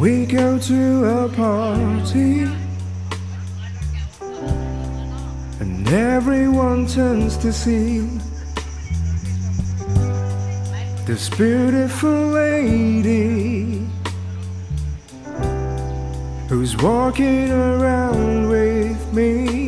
We go to a party and everyone turns to see this beautiful lady who's walking around with me.